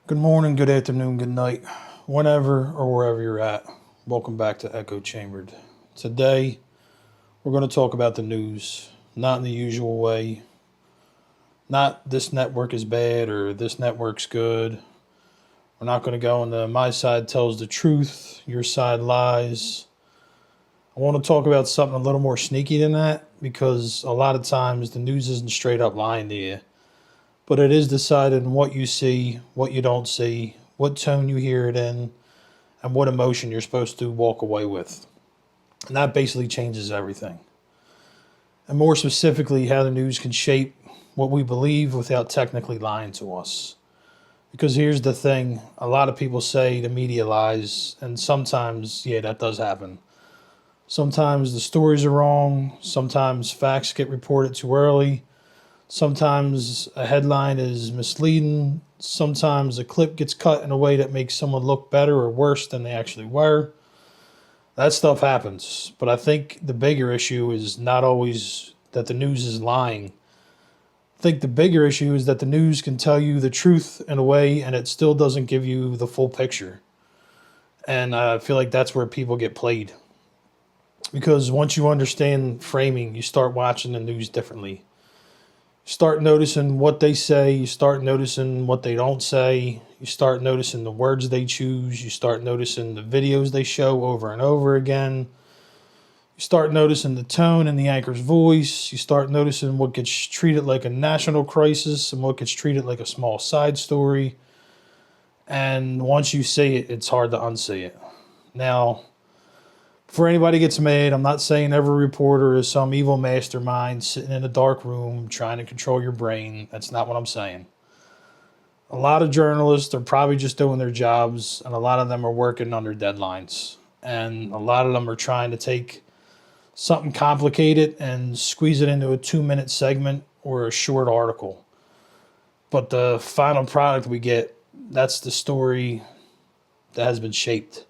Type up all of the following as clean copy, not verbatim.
Good morning, good afternoon, good night, whenever or wherever you're at. Welcome back to Echo Chambered. Today, we're going to talk about the news, not in the usual way. Not this network is bad or this network's good. We're not going to go into my side tells the truth, your side lies. I want to talk about something a little more sneaky than that because a lot of times the news isn't straight up lying to you, but it is decided on what you see, what you don't see, what tone you hear it in, and what emotion you're supposed to walk away with. And that basically changes everything. And more specifically, how the news can shape what we believe without technically lying to us. Because here's the thing, a lot of people say the media lies, and sometimes, yeah, that does happen. Sometimes the stories are wrong, sometimes facts get reported too early, sometimes a headline is misleading, sometimes a clip gets cut in a way that makes someone look better or worse than they actually were. That stuff happens, but I think the bigger issue is not always that the news is lying. I think the bigger issue is that the news can tell you the truth in a way and it still doesn't give you the full picture. And I feel like that's where people get played. Because once you understand framing, you start watching the news differently. You start noticing what they say, you start noticing what they don't say, you start noticing the words they choose, you start noticing the videos they show over and over again. You start noticing the tone in the anchor's voice. You start noticing what gets treated like a national crisis and what gets treated like a small side story. And once you see it, it's hard to unsee it. Now, before anybody gets mad, I'm not saying every reporter is some evil mastermind sitting in a dark room trying to control your brain. That's not what I'm saying. A lot of journalists are probably just doing their jobs, and a lot of them are working under deadlines. And a lot of them are trying to take something complicated and squeeze it into a 2-minute segment or a short article. But the final product we get, that's the story that has been shaped.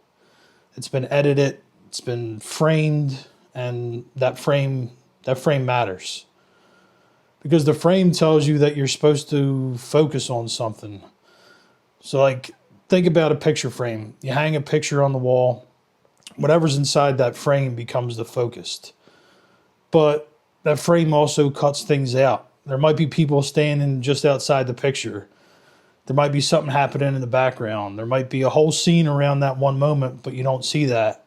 It's been edited, it's been framed, and that frame matters. Because the frame tells you that you're supposed to focus on something. So like think about a picture frame. You hang a picture on the wall, whatever's inside that frame becomes the focus. But that frame also cuts things out. There might be people standing just outside the picture. There might be something happening in the background. There might be a whole scene around that one moment, but you don't see that.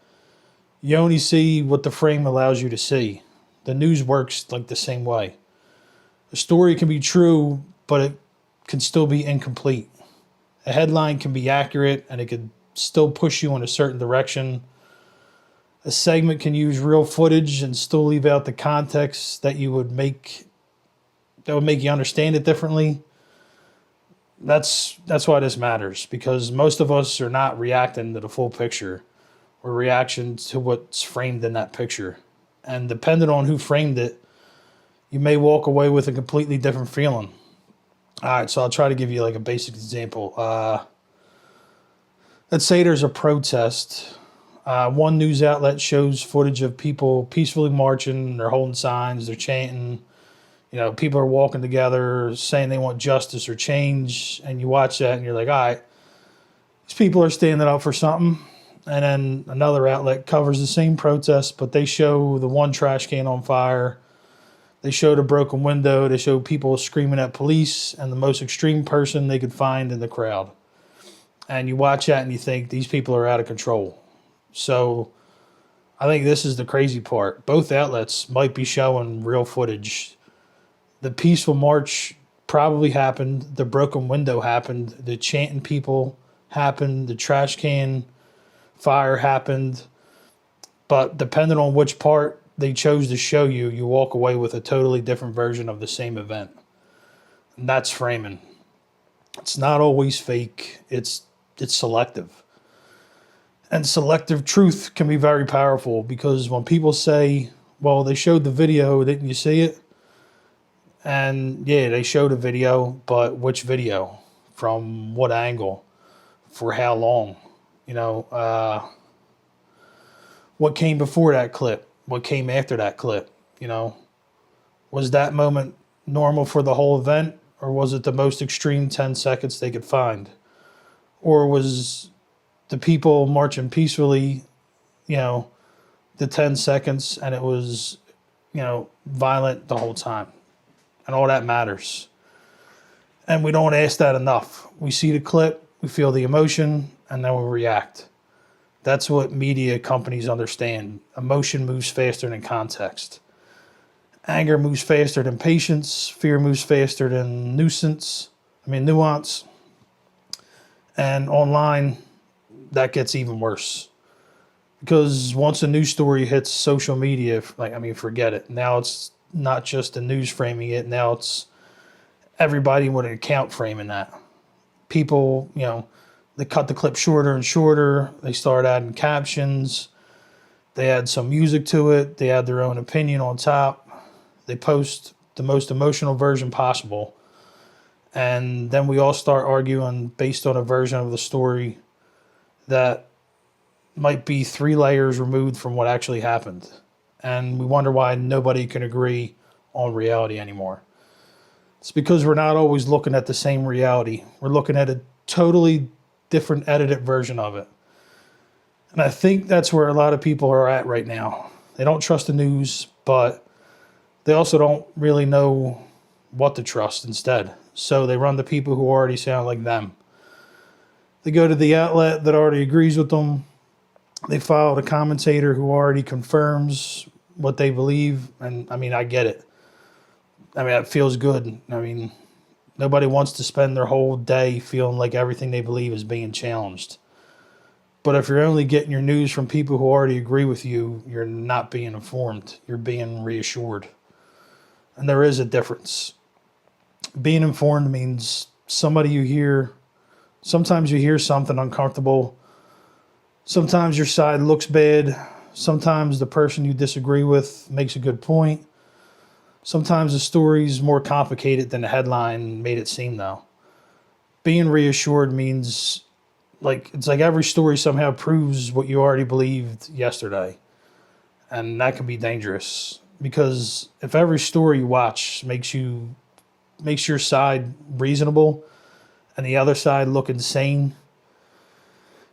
You only see what the frame allows you to see. The news works like the same way. A story can be true, but it can still be incomplete. A headline can be accurate and it could still push you in a certain direction. A segment can use real footage and still leave out the context that would make you understand it differently. That's why this matters, because most of us are not reacting to the full picture. We're reacting to what's framed in that picture. And depending on who framed it, you may walk away with a completely different feeling. All right, so I'll try to give you like a basic example. Let's say there's a protest. One news outlet shows footage of people peacefully marching, they're holding signs, they're chanting. You know, people are walking together saying they want justice or change, and you watch that and you're like, all right, these people are standing up for something. And then another outlet covers the same protest, but they show the one trash can on fire. They showed a broken window. They showed people screaming at police and the most extreme person they could find in the crowd. And you watch that and you think these people are out of control. So I think this is the crazy part. Both outlets might be showing real footage. The peaceful march probably happened. The broken window happened. The chanting people happened. The trash can fire happened. But depending on which part they chose to show you, you walk away with a totally different version of the same event. And that's framing. It's not always fake. It's selective. And selective truth can be very powerful, because when people say, well, they showed the video, didn't you see it? And yeah, they showed a video, but which video? From what angle? For how long? You know, what came before that clip? What came after that clip? You know, was that moment normal for the whole event, or was it the most extreme 10 seconds they could find? or was the people marching peacefully, the 10 seconds, and it was, violent the whole time? And all that matters. And we don't ask that enough. We see the clip, we feel the emotion, and then we react. That's what media companies understand. Emotion moves faster than context. Anger moves faster than patience. Fear moves faster than nuance. And online, that gets even worse. Because once a news story hits social media, forget it. Now it's not just the news framing it. Now it's everybody with an account framing that. People, they cut the clip shorter and shorter. They start adding captions. They add some music to it. They add their own opinion on top. They post the most emotional version possible. And then we all start arguing based on a version of the story that might be 3 layers removed from what actually happened. And we wonder why nobody can agree on reality anymore. It's because we're not always looking at the same reality. We're looking at a totally different edited version of it. And I think that's where a lot of people are at right now. They don't trust the news, but they also don't really know what to trust instead. So they run to people who already sound like them. They go to the outlet that already agrees with them. They follow the commentator who already confirms what they believe. And I get it. It feels good. Nobody wants to spend their whole day feeling like everything they believe is being challenged. But if you're only getting your news from people who already agree with you, you're not being informed. You're being reassured. And there is a difference. Being informed means sometimes you hear something uncomfortable. Sometimes your side looks bad. Sometimes the person you disagree with makes a good point. Sometimes the story's more complicated than the headline made it seem, though. Being reassured means it's like every story somehow proves what you already believed yesterday. And that can be dangerous. Because if every story you watch makes your side reasonable and the other side look insane,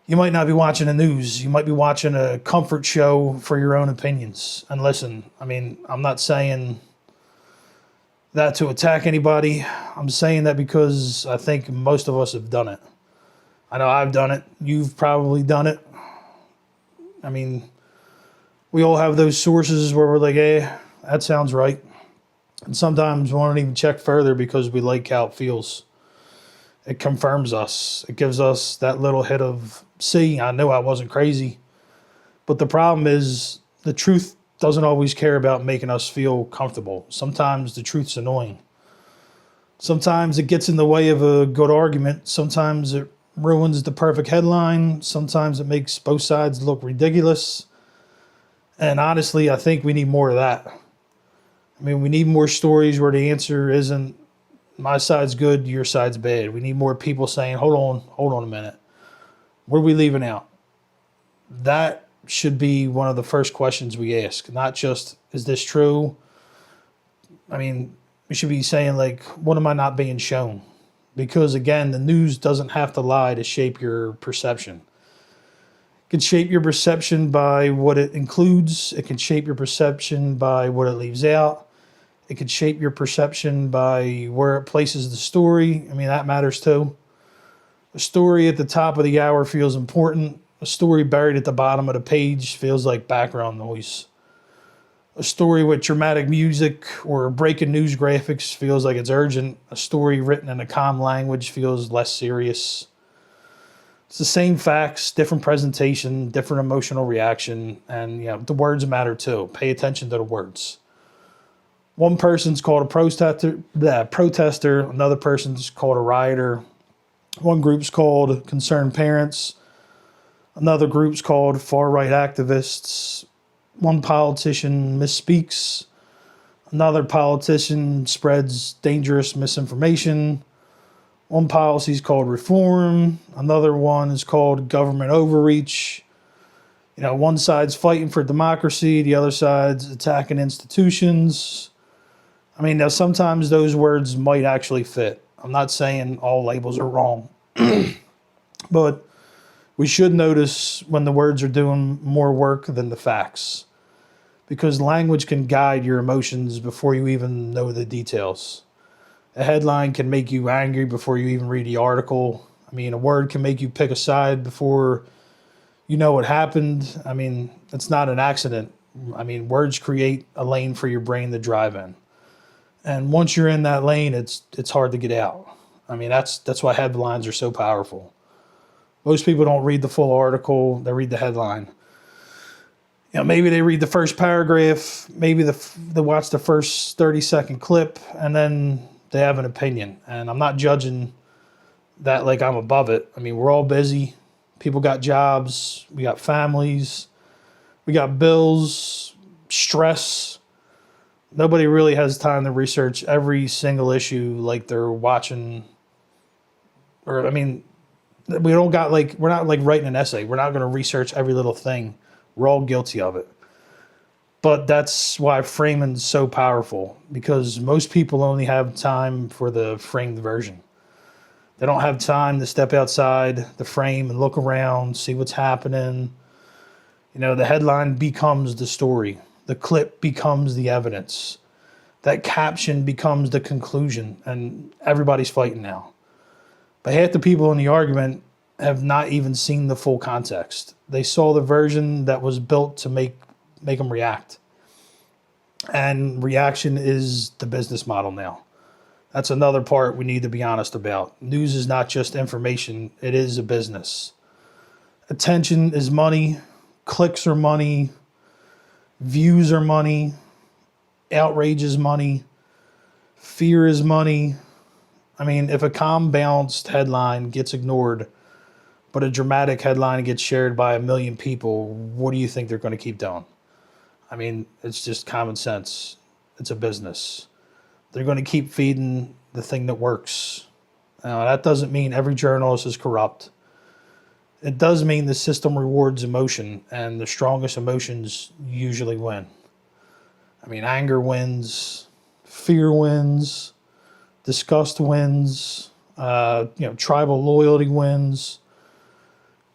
you might not be watching the news. You might be watching a comfort show for your own opinions. And listen, I'm not saying that to attack anybody. I'm saying that because I think most of us have done it. I know I've done it. You've probably done it. We all have those sources where we're like, hey, that sounds right. And sometimes we won't even check further because we like how it feels. It confirms us. It gives us that little hit of, see, I knew I wasn't crazy. But the problem is the truth doesn't always care about making us feel comfortable. Sometimes the truth's annoying. Sometimes it gets in the way of a good argument. Sometimes it ruins the perfect headline. Sometimes it makes both sides look ridiculous. And honestly, I think we need more of that. We need more stories where the answer isn't my side's good, your side's bad. We need more people saying, hold on a minute. What are we leaving out? That should be one of the first questions we ask. Not just, is this true? We should be saying, what am I not being shown? Because, again, the news doesn't have to lie to shape your perception. It can shape your perception by what it includes. It can shape your perception by what it leaves out. It can shape your perception by where it places the story. That matters too. A story at the top of the hour feels important. A story buried at the bottom of the page feels like background noise. A story with dramatic music or breaking news graphics feels like it's urgent. A story written in a calm language feels less serious. It's the same facts, different presentation, different emotional reaction, and the words matter too. Pay attention to the words. One person's called a protester, another person's called a rioter. One group's called concerned parents. Another group's called far-right activists. One politician misspeaks. Another politician spreads dangerous misinformation. One policy is called reform. Another one is called government overreach. One side's fighting for democracy. The other side's attacking institutions. Now sometimes those words might actually fit. I'm not saying all labels are wrong. But we should notice when the words are doing more work than the facts, because language can guide your emotions before you even know the details. A headline can make you angry before you even read the article. I mean, a word can make you pick a side before you know what happened. I mean, it's not an accident. I mean, words create a lane for your brain to drive in. And once you're in that lane, it's hard to get out. I mean, that's why headlines are so powerful. Most people don't read the full article, they read the headline. You know, maybe they read the first paragraph, maybe they watch the first 30-second clip, and then they have an opinion. And I'm not judging that like I'm above it. I mean, we're all busy. People got jobs, we got families, we got bills, stress. Nobody really has time to research every single issue like they're watching. Or, I mean, we don't got like, we're not like writing an essay. We're not going to research every little thing. We're all guilty of it. But that's why framing's so powerful, because most people only have time for the framed version. They don't have time to step outside the frame and look around, see what's happening. You know, the headline becomes the story. The clip becomes the evidence. That caption becomes the conclusion, and everybody's fighting now. But half the people in the argument have not even seen the full context. They saw the version that was built to make them react. And reaction is the business model now. That's another part we need to be honest about. News is not just information, it is a business. Attention is money, clicks are money, views are money, outrage is money, fear is money. I mean, if a calm, balanced headline gets ignored, but a dramatic headline gets shared by 1 million people, what do you think they're going to keep doing? I mean, it's just common sense. It's a business. They're going to keep feeding the thing that works. Now, that doesn't mean every journalist is corrupt. It does mean the system rewards emotion, and the strongest emotions usually win. I mean, anger wins, fear wins, disgust wins, tribal loyalty wins.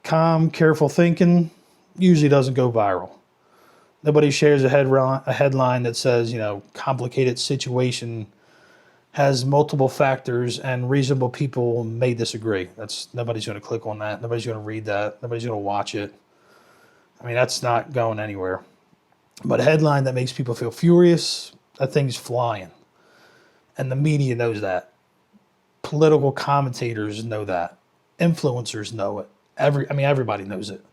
Calm, careful thinking usually doesn't go viral. Nobody shares a headline that says, complicated situation has multiple factors and reasonable people may disagree. Nobody's going to click on that. Nobody's going to read that. Nobody's going to watch it. I mean, that's not going anywhere. But a headline that makes people feel furious, that thing's flying. And the media knows that. Political commentators know that. Influencers know it. Everybody knows it.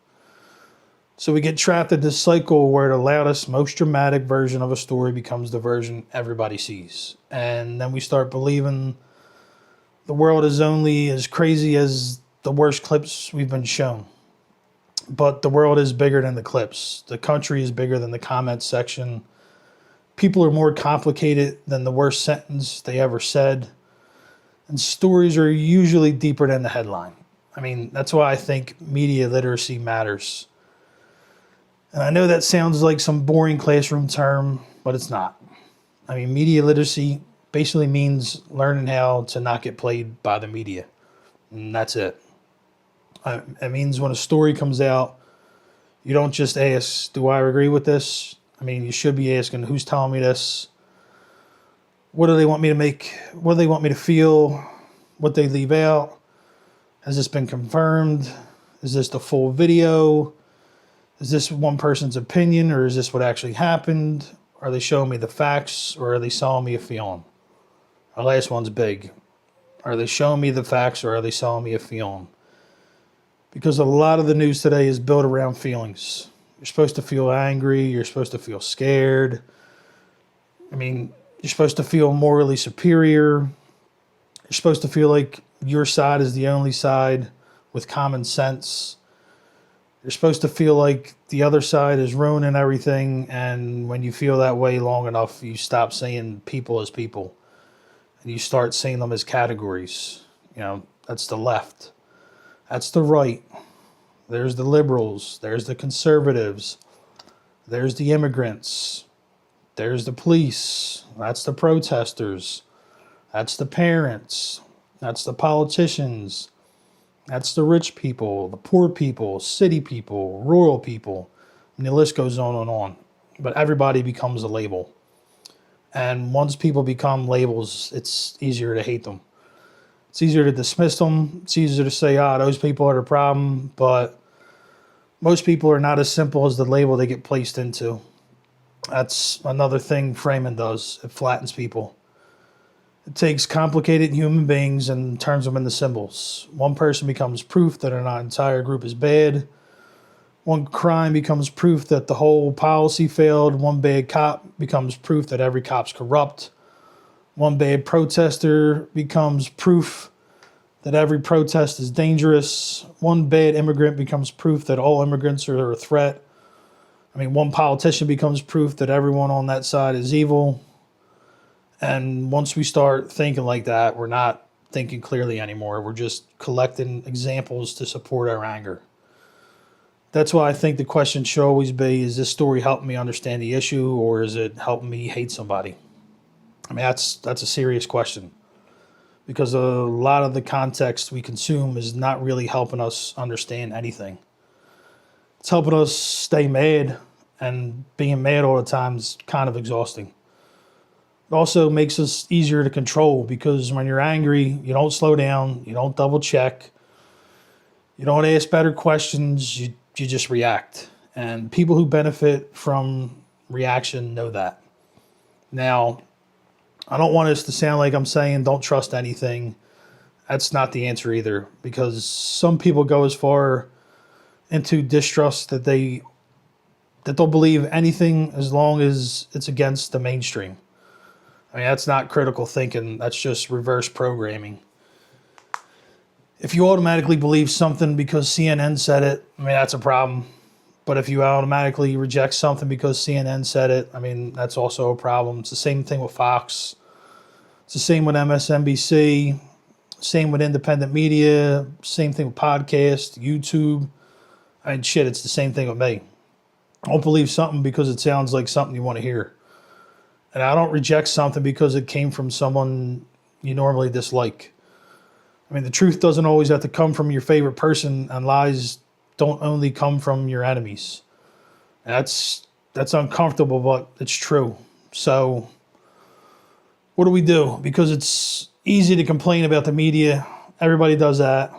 So we get trapped in this cycle where the loudest, most dramatic version of a story becomes the version everybody sees. And then we start believing the world is only as crazy as the worst clips we've been shown. But the world is bigger than the clips. The country is bigger than the comment section. People are more complicated than the worst sentence they ever said. And stories are usually deeper than the headline. I mean, that's why I think media literacy matters. And I know that sounds like some boring classroom term, but it's not. I mean, media literacy basically means learning how to not get played by the media. And that's it. It means when a story comes out, you don't just ask, do I agree with this? I mean, you should be asking, who's telling me this? What do they want me to make? What do they want me to feel? What they leave out? Has this been confirmed? Is this the full video? Is this one person's opinion, or is this what actually happened? Are they showing me the facts, or are they selling me a feeling? Our last one's big. Are they showing me the facts, or are they selling me a feeling? Because a lot of the news today is built around feelings. You're supposed to feel angry. You're supposed to feel scared. I mean, you're supposed to feel morally superior. You're supposed to feel like your side is the only side with common sense. You're supposed to feel like the other side is ruining everything, and when you feel that way long enough, you stop seeing people as people, and you start seeing them as categories. That's the left. That's the right. There's the liberals. There's the conservatives. There's the immigrants. There's the police. That's the protesters. That's the parents. That's the politicians. That's the rich people, the poor people, city people, rural people, and the list goes on and on. But everybody becomes a label. And once people become labels, it's easier to hate them. It's easier to dismiss them. It's easier to say, those people are the problem. But most people are not as simple as the label they get placed into. That's another thing framing does. It flattens people. It takes complicated human beings and turns them into symbols. One person becomes proof that an entire group is bad. One crime becomes proof that the whole policy failed. One bad cop becomes proof that every cop's corrupt. One bad protester becomes proof that every protest is dangerous. One bad immigrant becomes proof that all immigrants are a threat. One politician becomes proof that everyone on that side is evil. And once we start thinking like that, we're not thinking clearly anymore. We're just collecting examples to support our anger. That's why I think the question should always be, is this story helping me understand the issue, or is it helping me hate somebody? That's a serious question, because a lot of the context we consume is not really helping us understand anything. It's helping us stay mad, and being mad all the time is kind of exhausting. It also makes us easier to control, because when you're angry, you don't slow down, you don't double check, you don't ask better questions, you just react. And people who benefit from reaction know that. Now, I don't want this to sound like I'm saying don't trust anything. That's not the answer either, because some people go as far into distrust that they'll believe anything as long as it's against the mainstream. That's not critical thinking. That's just reverse programming. If you automatically believe something because CNN said it, that's a problem. But if you automatically reject something because CNN said it, that's also a problem. It's the same thing with Fox. It's the same with MSNBC. Same with independent media. Same thing with podcasts, YouTube. It's the same thing with me. I don't believe something because it sounds like something you want to hear. And I don't reject something because it came from someone you normally dislike. The truth doesn't always have to come from your favorite person, and lies don't only come from your enemies. That's uncomfortable, but it's true. So what do we do? Because it's easy to complain about the media. Everybody does that.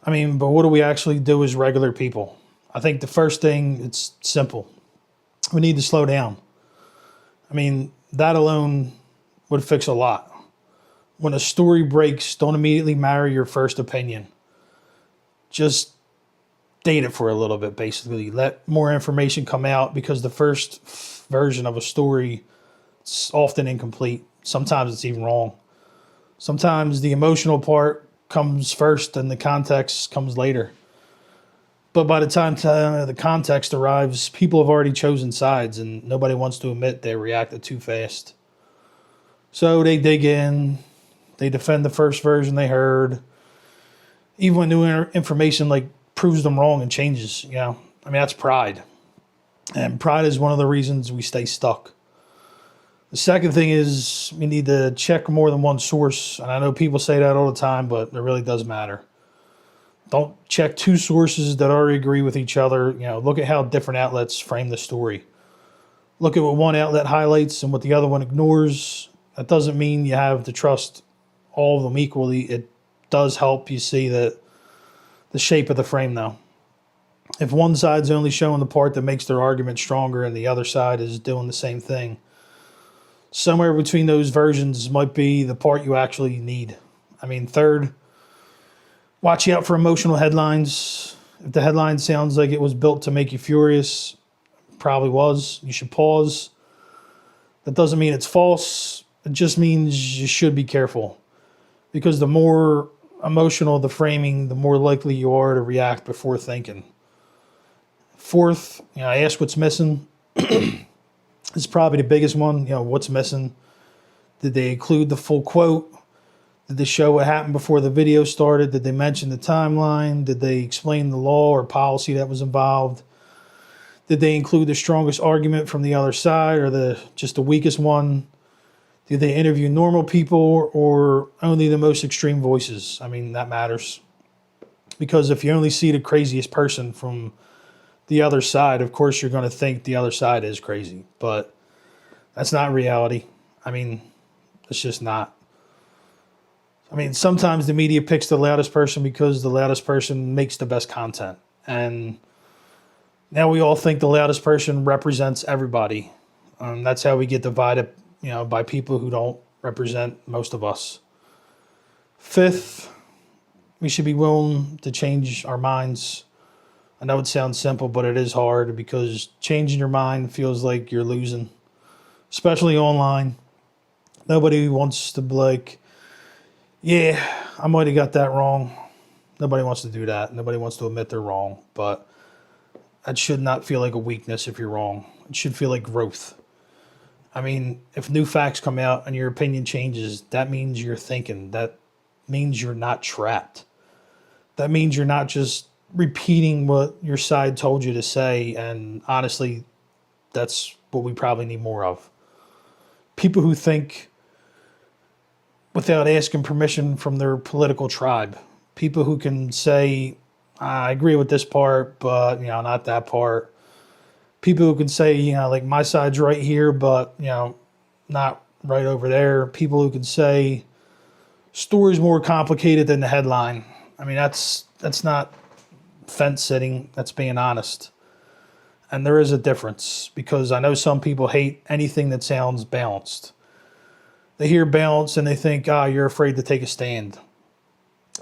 But what do we actually do as regular people? I think the first thing, it's simple. We need to slow down. That alone would fix a lot. When a story breaks, don't immediately marry your first opinion. Just date it for a little bit, basically. Let more information come out, because the first version of a story is often incomplete. Sometimes it's even wrong. Sometimes the emotional part comes first and the context comes later. But by the time the context arrives, people have already chosen sides, and nobody wants to admit they reacted too fast. So they dig in, they defend the first version they heard, even when new information proves them wrong and changes. That's pride. And pride is one of the reasons we stay stuck. The second thing is we need to check more than one source. And I know people say that all the time, but it really does matter. Don't check two sources that already agree with each other. Look at how different outlets frame the story. Look at what one outlet highlights and what the other one ignores. That doesn't mean you have to trust all of them equally. It does help you see the shape of the frame, though. If one side's only showing the part that makes their argument stronger and the other side is doing the same thing, somewhere between those versions might be the part you actually need. Third, watch out for emotional headlines. If the headline sounds like it was built to make you furious, probably was. You should pause. That doesn't mean it's false. It just means you should be careful. Because the more emotional the framing, the more likely you are to react before thinking. Fourth, ask what's missing. This is probably the biggest one. What's missing? Did they include the full quote? Did they show what happened before the video started? Did they mention the timeline? Did they explain the law or policy that was involved? Did they include the strongest argument from the other side, or just the weakest one? Did they interview normal people or only the most extreme voices? That matters. Because if you only see the craziest person from the other side, of course you're going to think the other side is crazy. But that's not reality. I mean, it's just not. I mean, sometimes the media picks the loudest person because the loudest person makes the best content. And now we all think the loudest person represents everybody. That's how we get divided, by people who don't represent most of us. Fifth, we should be willing to change our minds. I know it sounds simple, but it is hard because changing your mind feels like you're losing, especially online. Nobody wants to be like, yeah, I might have got that wrong. Nobody wants to do that. Nobody wants to admit they're wrong. But that should not feel like a weakness if you're wrong. It should feel like growth. I mean, if new facts come out and your opinion changes, that means you're thinking. That means you're not trapped. That means you're not just repeating what your side told you to say. And honestly, that's what we probably need more of. People who think without asking permission from their political tribe. People who can say, I agree with this part, but, not that part. People who can say, like my side's right here, but, not right over there. People who can say story's more complicated than the headline. I mean, that's not fence sitting. That's being honest. And there is a difference because I know some people hate anything that sounds balanced. They hear balance and they think, you're afraid to take a stand.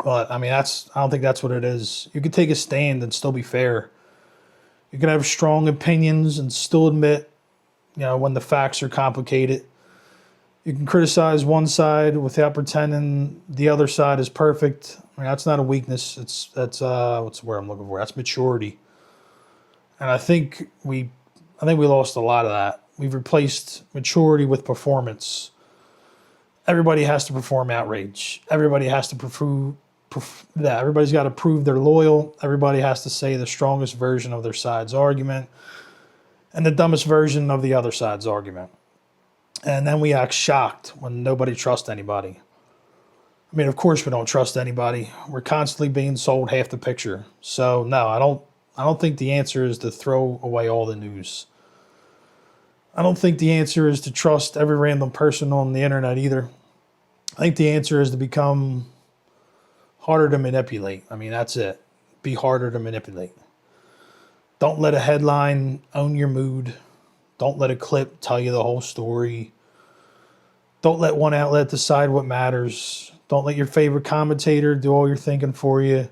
But I mean, I don't think that's what it is. You can take a stand and still be fair. You can have strong opinions and still admit, when the facts are complicated. You can criticize one side without pretending the other side is perfect. I mean, that's not a weakness. That's what's the word I'm looking for? That's maturity. And I think we lost a lot of that. We've replaced maturity with performance. Everybody has to perform outrage. Everybody has to prove that. Everybody's got to prove they're loyal. Everybody has to say the strongest version of their side's argument and the dumbest version of the other side's argument. And then we act shocked when nobody trusts anybody. I mean, of course we don't trust anybody. We're constantly being sold half the picture. So no, I don't think the answer is to throw away all the news. I don't think the answer is to trust every random person on the internet either. I think the answer is to become harder to manipulate. I mean, that's it. Be harder to manipulate. Don't let a headline own your mood. Don't let a clip tell you the whole story. Don't let one outlet decide what matters. Don't let your favorite commentator do all your thinking for you.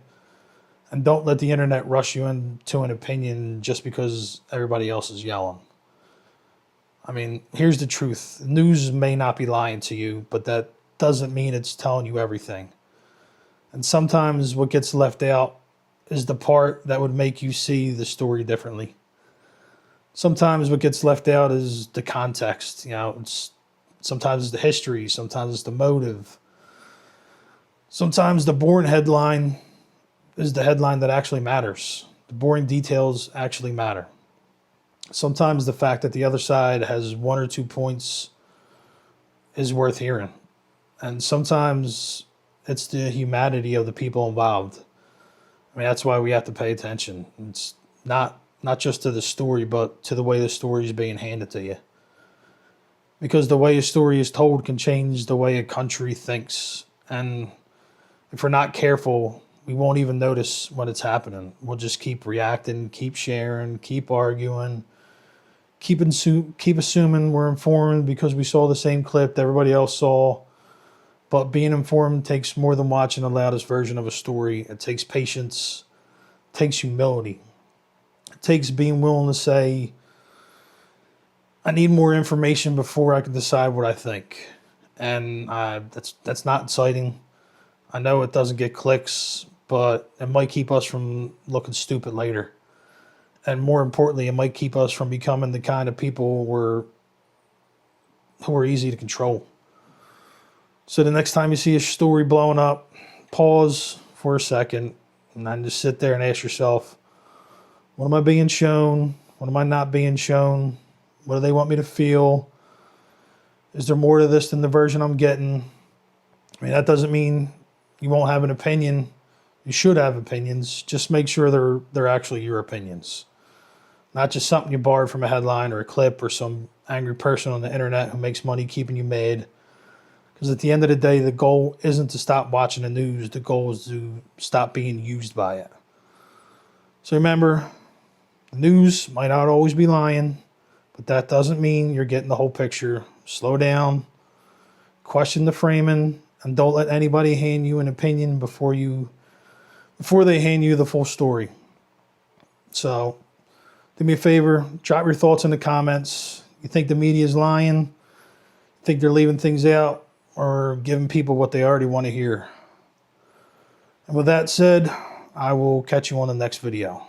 And don't let the internet rush you into an opinion just because everybody else is yelling. I mean, here's the truth. News may not be lying to you, but that doesn't mean it's telling you everything. And sometimes what gets left out is the part that would make you see the story differently. Sometimes what gets left out is the context. Sometimes it's the history. Sometimes it's the motive. Sometimes the boring headline is the headline that actually matters. The boring details actually matter. Sometimes the fact that the other side has 1 or 2 points is worth hearing. And sometimes it's the humanity of the people involved. I mean, that's why we have to pay attention. It's not just to the story, but to the way the story is being handed to you. Because the way a story is told can change the way a country thinks. And if we're not careful, we won't even notice when it's happening. We'll just keep reacting, keep sharing, keep arguing, keep assuming we're informed because we saw the same clip that everybody else saw. But being informed takes more than watching the loudest version of a story. It takes patience. It takes humility. It takes being willing to say, I need more information before I can decide what I think. And that's not exciting. I know it doesn't get clicks, but it might keep us from looking stupid later. And more importantly, it might keep us from becoming the kind of people who are easy to control. So the next time you see a story blowing up, pause for a second and then just sit there and ask yourself, what am I being shown? What am I not being shown? What do they want me to feel? Is there more to this than the version I'm getting? I mean, that doesn't mean you won't have an opinion. You should have opinions. Just make sure they're actually your opinions. Not just something you borrowed from a headline or a clip or some angry person on the internet who makes money keeping you mad. Because at the end of the day, the goal isn't to stop watching the news. The goal is to stop being used by it. So remember, the news might not always be lying, but that doesn't mean you're getting the whole picture. Slow down, question the framing, and don't let anybody hand you an opinion before they hand you the full story. So do me a favor, drop your thoughts in the comments. You think the media is lying? You think they're leaving things out or giving people what they already want to hear? And with that said, I will catch you on the next video.